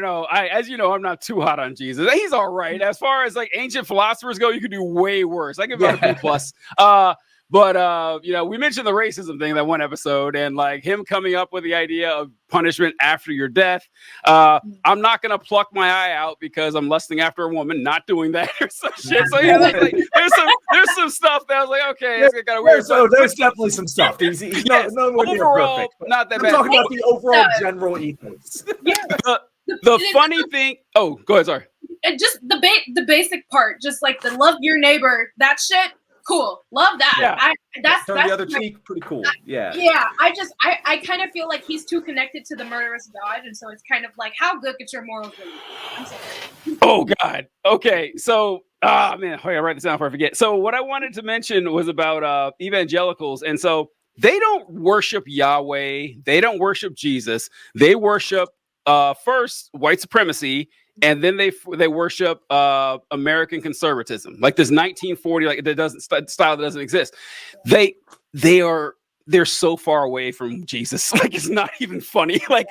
know. As you know, I'm not too hot on Jesus. He's all right. As far as like ancient philosophers go, you could do way worse. I give him a B plus. But you know, we mentioned the racism thing that one episode, and like him coming up with the idea of punishment after your death. I'm not gonna pluck my eye out because I'm lusting after a woman. Not doing that or some shit. So yeah, like, there's some stuff that I was like, okay, it's kind of weird. So there's definitely some stuff. He's overall perfect, not that bad. I'm talking about the overall general ethos. Yeah. The funny thing. Oh, go ahead. Sorry. And just the basic part, just like the love your neighbor. That shit. Cool. Love that. Yeah. That's the other cheek. Pretty cool. Yeah. Yeah. I kind of feel like he's too connected to the murderous God. And so it's kind of like, how good could your morals be? I'm sorry. Oh, God. Okay. So, man, I write this down before I forget. So what I wanted to mention was about evangelicals. And so they don't worship Yahweh. They don't worship Jesus. They worship first white supremacy. And then they worship American conservatism, like this 1940, like that doesn't style that doesn't exist. They're so far away from Jesus, like it's not even funny. Like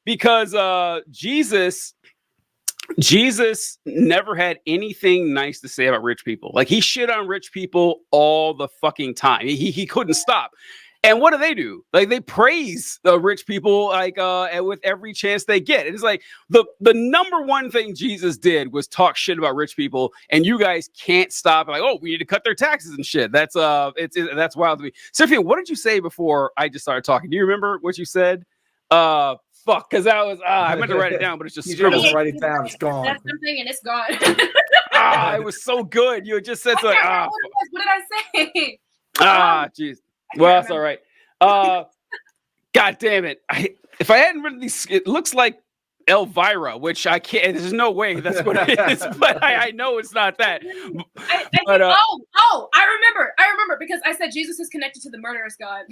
because Jesus never had anything nice to say about rich people. Like he shit on rich people all the fucking time. He couldn't stop. And what do? Like they praise the rich people, like with every chance they get. It's like the number one thing Jesus did was talk shit about rich people, and you guys can't stop. Like, oh, we need to cut their taxes and shit. That's that's wild to me. Sophia, what did you say before I just started talking? Do you remember what you said? Fuck, because that was I meant to write it down, but it's just scribbled. Write it down. It's gone. That's something, and it's gone. It was so good. You had just said so. Like, what did I say? Jeez. Well, that's all right. God damn it. If I hadn't written these, it looks like Elvira, which I can't, there's no way that's what it is, but I know it's not that. I remember because I said Jesus is connected to the murderous God.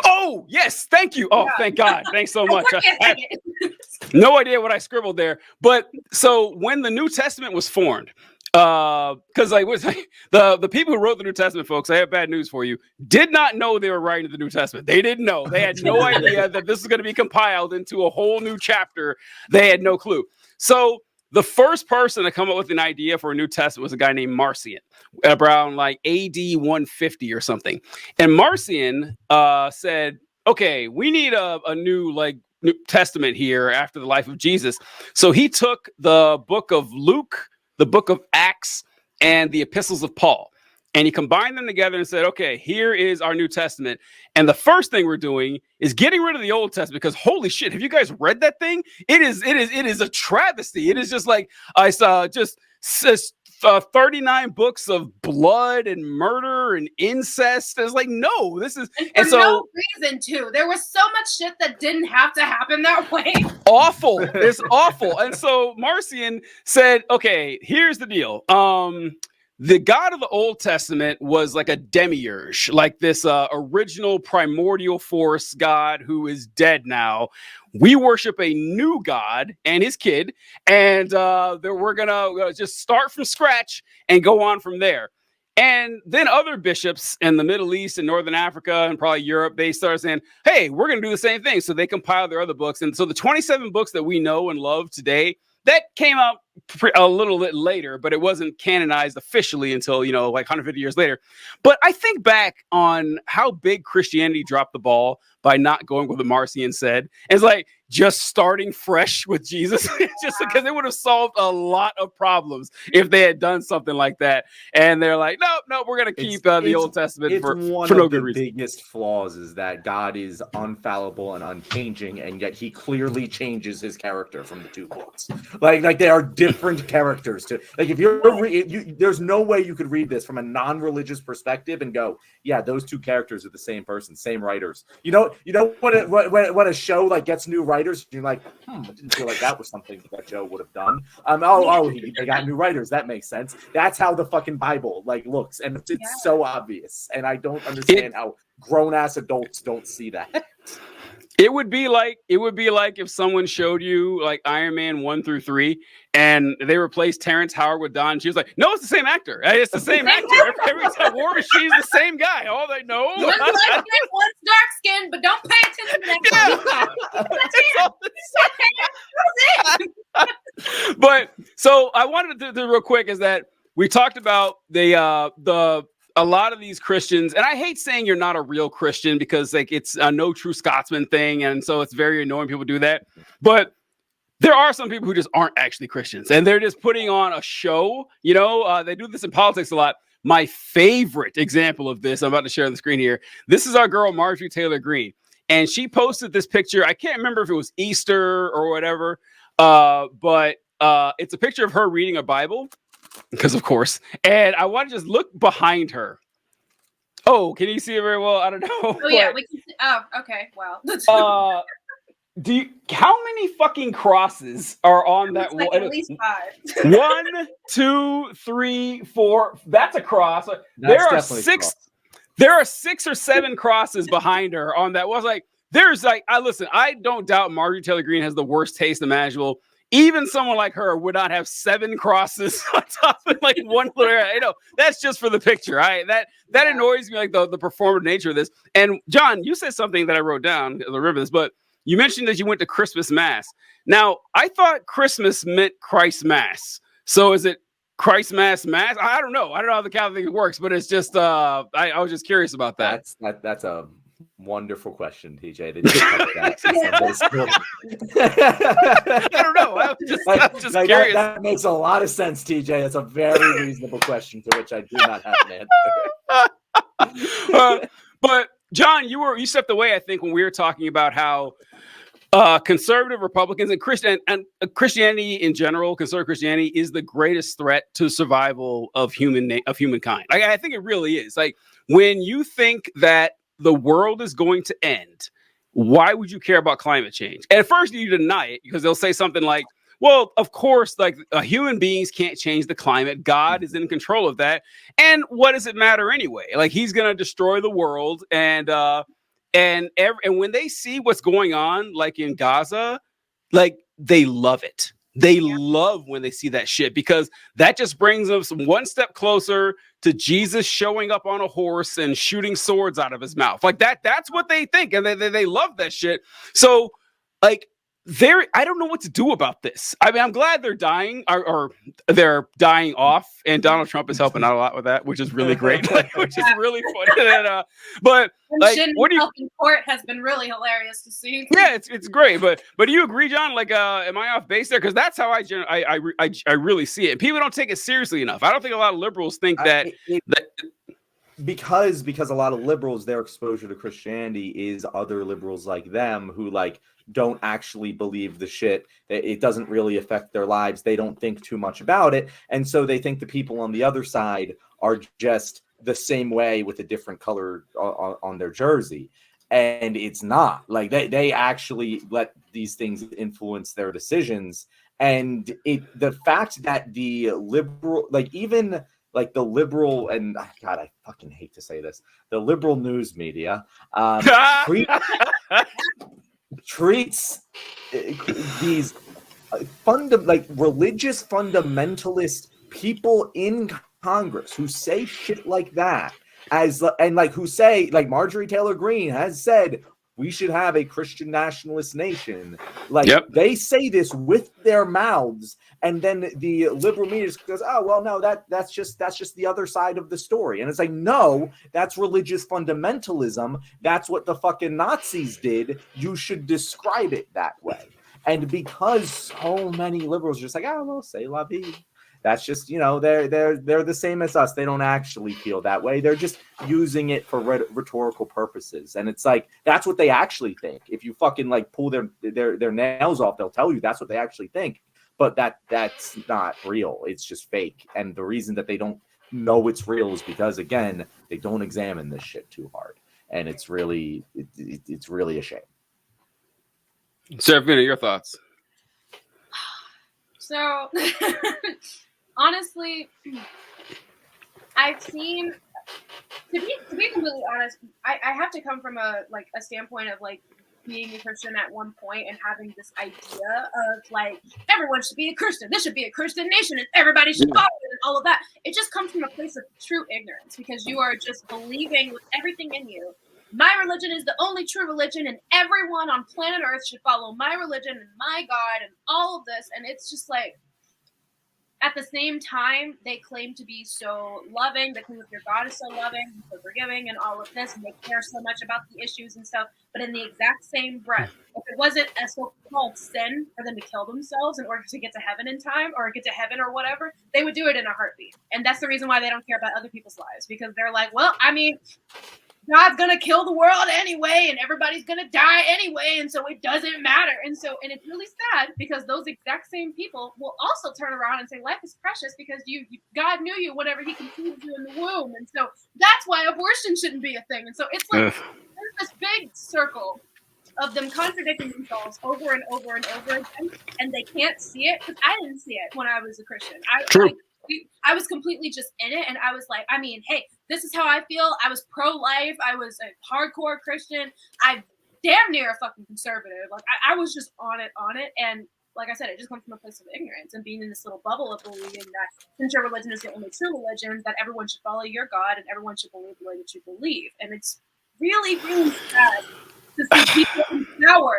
Oh, yes. Thank you. Oh, thank God. Thanks so much. I have no idea what I scribbled there. But so when the New Testament was formed, because the people who wrote the New Testament, folks, I have bad news for you, did not know they were writing the New Testament. They didn't know. They had no idea that this was going to be compiled into a whole new chapter. They had no clue. So the first person to come up with an idea for a New Testament was a guy named Marcion, around like AD 150 or something. And Marcion said, okay, we need a new New Testament here after the life of Jesus. So he took the book of Luke, the book of Acts, and the epistles of Paul. And he combined them together and said, okay, here is our New Testament. And the first thing we're doing is getting rid of the Old Testament, because holy shit, have you guys read that thing? It is a travesty. It is just like, I saw just 39 books of blood and murder and incest. It's like, no, this is, and so no reason to. There was so much shit that didn't have to happen that way. Awful. It's awful. And so Marcion said, okay, here's the deal. The God of the Old Testament was like a demiurge, like this original primordial force God who is dead now. We worship a new God and his kid, and we're going to just start from scratch and go on from there. And then other bishops in the Middle East and Northern Africa and probably Europe, they started saying, hey, we're going to do the same thing. So they compiled their other books. And so the 27 books that we know and love today, that came out a little bit later, but it wasn't canonized officially until, like 150 years later. But I think back on how big Christianity dropped the ball by not going with what Marcion said. And it's like just starting fresh with Jesus, just because it would have solved a lot of problems if they had done something like that. And they're like, no, we're going to keep the Old Testament for no good reason. The biggest flaws is that God is infallible and unchanging, and yet he clearly changes his character from the two books. Like they are different characters. Like if there's no way you could read this from a non-religious perspective and go, yeah, those two characters are the same person, same writers. You know when a show like gets new writers, you're like, I didn't feel like that was something that Joe would have done. They got new writers. That makes sense. That's how the fucking Bible looks, and it's so obvious. And I don't understand how grown-ass adults don't see that. It would be like if someone showed you like Iron Man 1 through 3 and they replaced Terrence Howard with Don. She was like, no, it's the same actor. It's the same actor. Every time War Machine's the same guy. All they know. One's light skin, one's dark skin, but don't pay attention to that. But so I wanted to do real quick is that we talked about the a lot of these Christians, and I hate saying you're not a real Christian because like it's a no true Scotsman thing, and so it's very annoying people do that. But there are some people who just aren't actually Christians, and they're just putting on a show. You know, they do this in politics a lot. My favorite example of this, I'm about to share on the screen here. This is our girl Marjorie Taylor Greene, and she posted this picture. I can't remember if it was Easter or whatever, but it's a picture of her reading a Bible. Because of course, and I want to just look behind her. Oh, can you see it very well? I don't know. Oh yeah, we can see. Oh, okay. Well, how many fucking crosses are on that like wall? At least 5. 1, 2, 3, 4. That's a cross. There are 6. There are 6 or 7 crosses behind her on that. Was like there's like I don't doubt Marjorie Taylor Greene has the worst taste imaginable. Even someone like her would not have 7 crosses on top of like one little area. You know, that's just for the picture. Right? That annoys me, like the performative nature of this. And John, you said something that I wrote down. I remember this, but you mentioned that you went to Christmas Mass. Now, I thought Christmas meant Christ Mass. So is it Christ Mass Mass? I don't know. I don't know how the Catholic thing works, but it's just I was just curious about that. That's a wonderful question, TJ. I don't know. I'm just curious. That makes a lot of sense, TJ. That's a very reasonable question to which I do not have an answer. But John, you stepped away, I think, when we were talking about how conservative Republicans and Christianity in general, conservative Christianity is the greatest threat to survival of humankind. I think it really is. Like when you think that the world is going to end, why would you care about climate change? And at first you deny it because they'll say something like, well, of course, like human beings can't change the climate. God is in control of that. And what does it matter anyway? Like he's going to destroy the world. And when they see what's going on, like in Gaza, like they love it. They love when they see that shit because that just brings us one step closer to Jesus showing up on a horse and shooting swords out of his mouth. Like that's what they think. And they love that shit. So like, I don't know what to do about this. I mean, I'm glad they're dying or they're dying off, and Donald Trump is helping out a lot with that, which is really great, which is really funny. And, but like, what do you? In court has been really hilarious to see. Yeah, it's great. But do you agree, John? Like, am I off base there? Because that's how I really see it. And people don't take it seriously enough. I don't think a lot of liberals think that. Because a lot of liberals, their exposure to Christianity is other liberals like them who like don't actually believe the shit. It doesn't really affect their lives. They don't think too much about it. And so they think the people on the other side are just the same way with a different color on their jersey. And it's not. Like they actually let these things influence their decisions. And the fact that the liberal, like even like the liberal, and God, I fucking hate to say this, the liberal news media treats these religious fundamentalist people in Congress who say shit like that as, and like who say, like Marjorie Taylor Greene has said, we should have a Christian nationalist nation. Like they say this with their mouths, and then the liberal media just goes, "Oh well, no, that's just the other side of the story." And it's like, no, that's religious fundamentalism. That's what the fucking Nazis did. You should describe it that way. And because so many liberals are just like, "Oh well, say la vie." That's just, you know, they're the same as us. They don't actually feel that way. They're just using it for rhetorical purposes. And it's like, that's what they actually think. If you fucking like pull their nails off, they'll tell you that's what they actually think. But that's not real. It's just fake. And the reason that they don't know it's real is because, again, they don't examine this shit too hard. And it's really a shame. Serafina, your thoughts? So, honestly, I've seen, to be completely honest, I have to come from a standpoint of like being a Christian at one point and having this idea of like everyone should be a Christian. This should be a Christian nation and everybody should follow it and all of that. It just comes from a place of true ignorance because you are just believing with everything in you. My religion is the only true religion, and everyone on planet Earth should follow my religion and my God and all of this. And it's just like, at the same time, they claim to be so loving. They claim that their God is so loving, so forgiving, and all of this, and they care so much about the issues and stuff. But in the exact same breath, if it wasn't a so-called sin for them to kill themselves in order to get to heaven in time, or get to heaven or whatever, they would do it in a heartbeat. And that's the reason why they don't care about other people's lives, because they're like, well, I mean, God's gonna kill the world anyway, and everybody's gonna die anyway, and so it doesn't matter. And it's really sad because those exact same people will also turn around and say life is precious because God knew you whenever He conceived you in the womb, and so that's why abortion shouldn't be a thing. And so it's like there's this big circle of them contradicting themselves over and over and over again, and they can't see it because I didn't see it when I was a Christian. True. I was completely just in it, and I was like, I mean, hey, this is how I feel. I was pro-life. I was a hardcore Christian. I damn near a fucking conservative. Like, I was just on it. And like I said, it just comes from a place of ignorance and being in this little bubble of believing that since your religion is the only true religion, that everyone should follow your God and everyone should believe the way that you believe. And it's really, really sad to see people in power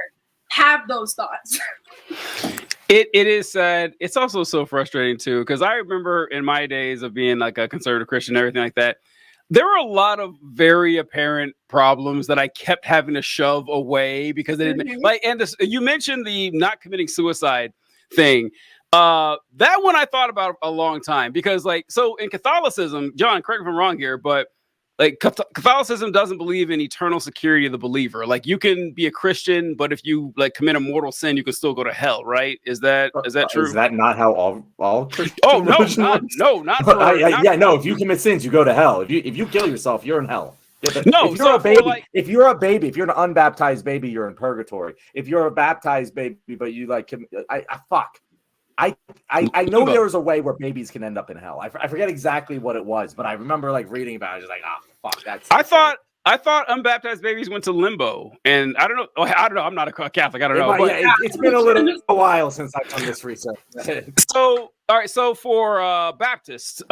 have those thoughts. It is sad. It's also so frustrating too, because I remember in my days of being like a conservative Christian and everything like that, there were a lot of very apparent problems that I kept having to shove away because they didn't like. And you mentioned the not committing suicide thing. That one I thought about a long time because, like, so in Catholicism, John, correct me if I'm wrong here, but like Catholicism doesn't believe in eternal security of the believer. Like, you can be a Christian, but if you like commit a mortal sin, you can still go to hell, right? Is that true? Is that not how all Christian? Oh no, not for, no. If you commit sins, you go to hell. If you kill yourself, you're in hell. No, if you're a baby, if you're an unbaptized baby, you're in purgatory. If you're a baptized baby, but you like, I know there was a way where babies can end up in hell. I forget exactly what it was, but I remember like reading about it. Just like, fuck, that's. I thought unbaptized babies went to limbo, and I don't know. I'm not a Catholic. I don't know. But it's been a while since I've done this research. So, all right. So for Baptists,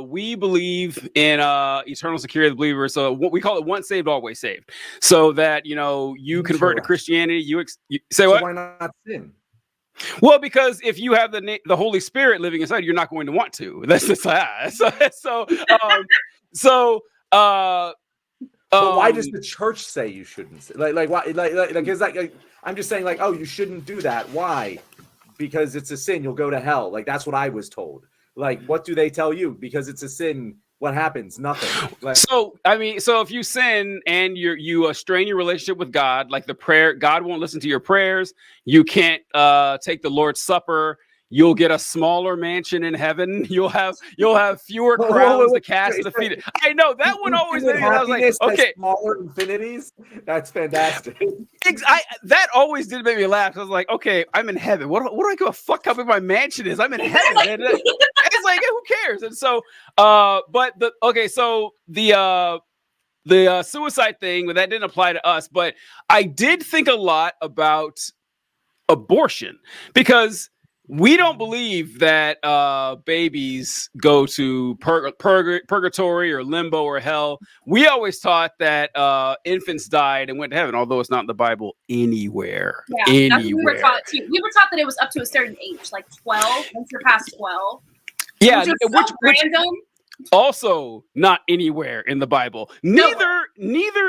we believe in eternal security of the believer. So what we call it, once saved, always saved. So that you convert to Christianity, you say what? Why not sin? Well, because if you have the Holy Spirit living inside, you're not going to want to. That's just But why does the church say you shouldn't? I'm just saying, like, oh, you shouldn't do that. Why? Because it's a sin. You'll go to hell. Like, that's what I was told. Like, what do they tell you? Because it's a sin. What happens? Nothing. Like, so if you sin and you strain your relationship with God, like the prayer, God won't listen to your prayers. You can't take the Lord's Supper. You'll get a smaller mansion in heaven. You'll have fewer crowns to cast at the feet. I know that one always made me. I was like, okay, smaller infinities. That's fantastic. That always did make me laugh. I was like, okay, I'm in heaven. What do I give a fuck how big my mansion is? I'm in heaven. And it's like, who cares? And so, the suicide thing, that didn't apply to us, but I did think a lot about abortion because we don't believe that babies go to purgatory or limbo or hell. We always taught that infants died and went to heaven, although it's not in the Bible anywhere. Yeah, that's what we were taught too. We were taught that it was up to a certain age, like 12, once you're past 12. Yeah, which random. Also not anywhere in the Bible. Neither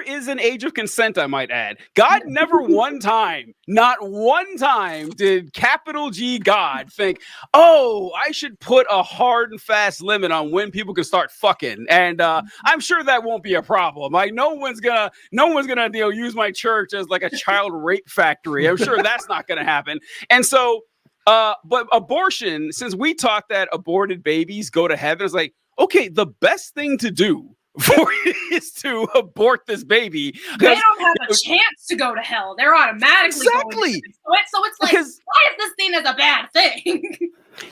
is an age of consent, I might add. God never not one time did capital G God think, oh, I should put a hard and fast limit on when people can start fucking. And I'm sure that won't be a problem. Like no one's gonna use my church as like a child rape factory. I'm sure that's not gonna happen. And so but abortion, since we taught that aborted babies go to heaven, it's like, okay, the best thing to do for you is to abort this baby. They don't have a chance to go to hell. They're automatically going to so it's like, why is this seen as a bad thing?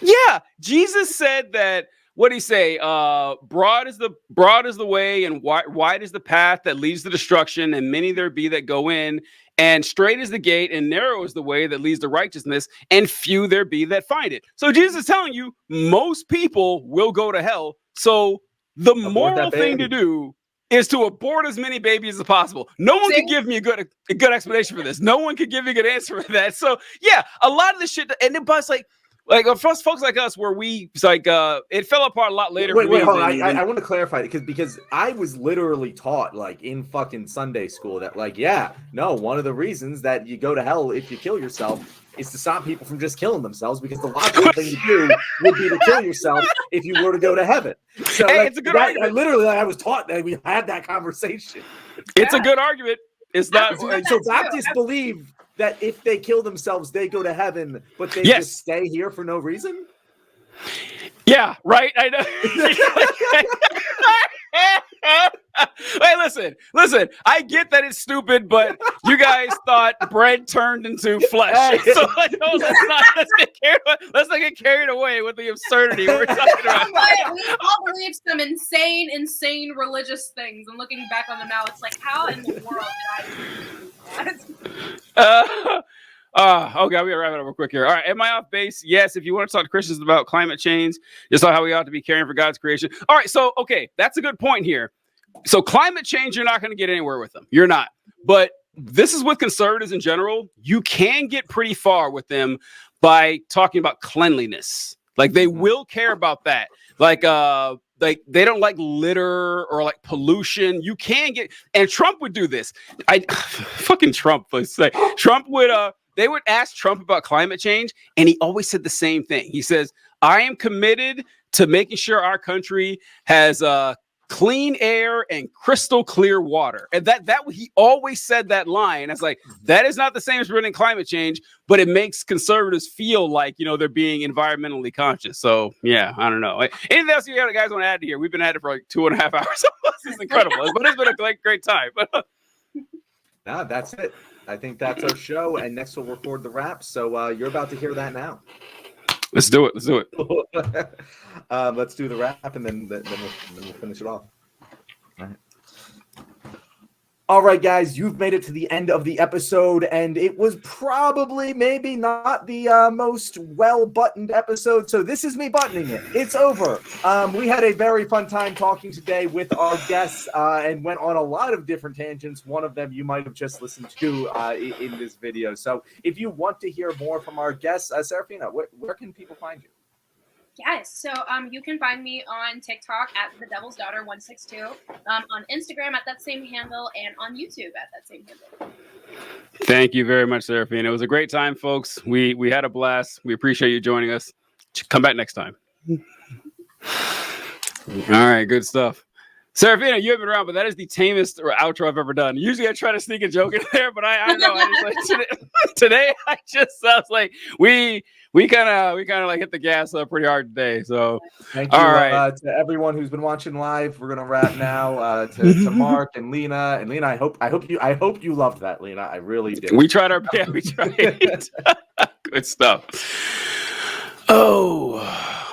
Yeah, Jesus said that. What did he say? Broad is the way, and wide is the path that leads to destruction, and many there be that go in. And straight is the gate, and narrow is the way that leads to righteousness, and few there be that find it. So Jesus is telling you, most people will go to hell. So the moral thing to do is to abort as many babies as possible. No one could give me a good explanation for this. No one could give me a good answer for that. So yeah, a lot of this shit, and it's like, like for us folks like us, where it's like it fell apart a lot later. Wait, for me hold on. than- I want to clarify because I was literally taught like in fucking Sunday school that like one of the reasons that you go to hell if you kill yourself is to stop people from just killing themselves, because the logical thing to do would be to kill yourself if you were to go to heaven. So Hey, like, it's a good argument. I was taught that we had that conversation. It's a good argument. It's not. So Baptists believe that if they kill themselves, they go to heaven, but they Yes. just stay here for no reason. Yeah, right. I know. Hey, listen. I get that it's stupid, but you guys thought bread turned into flesh. So like, no, let's not get carried away with the absurdity we're talking about. But we all believe some insane religious things, and looking back on them now, it's like, how in the world did I do that? Okay, we gotta wrap it up real quick here. All right, am I off base? Yes. If you want to talk to Christians about climate change, just like how we ought to be caring for God's creation. All right, so okay, that's a good point here. So climate change, you're not going to get anywhere with them. You're not. But this is with conservatives in general. You can get pretty far with them by talking about cleanliness. Like they will care about that. Like they don't like litter or like pollution. You can get, and Trump would do this. Fucking Trump. Let's say Trump would. They would ask Trump about climate change, and he always said the same thing. He says, "I am committed to making sure our country has clean air and crystal clear water." And that he always said that line. It's like, that is not the same as preventing climate change, but it makes conservatives feel like, they're being environmentally conscious. So yeah, I don't know. Anything else you guys want to add here? We've been at it for like 2.5 hours. This is incredible, but it's been a great time. No, that's it. I think that's our show, and next we'll record the wrap. So you're about to hear that now. Let's do it. Let's do it. Let's do the wrap, and then we'll finish it off. All right, guys, you've made it to the end of the episode, and it was probably maybe not the most well-buttoned episode, so this is me buttoning it. It's over. We had a very fun time talking today with our guests and went on a lot of different tangents. One of them you might have just listened to in this video. So if you want to hear more from our guests, Serafina, where can people find you? Yes, so you can find me on TikTok at The Devil's Daughter 162, on Instagram at that same handle, and on YouTube at that same handle. Thank you very much, Serafina. It was a great time, folks. We had a blast. We appreciate you joining us. Come back next time. All right, good stuff. Serafina, you haven't been around, but that is the tamest outro I've ever done. Usually I try to sneak a joke in there, but I know. I just like today I was like, we kind of like hit the gas up pretty hard today. So thank you all right. To everyone who's been watching live. We're gonna wrap now. To Mark and Lena. And Lena, I hope you loved that, Lena. I really did. We tried our best. We tried. Good stuff. Oh.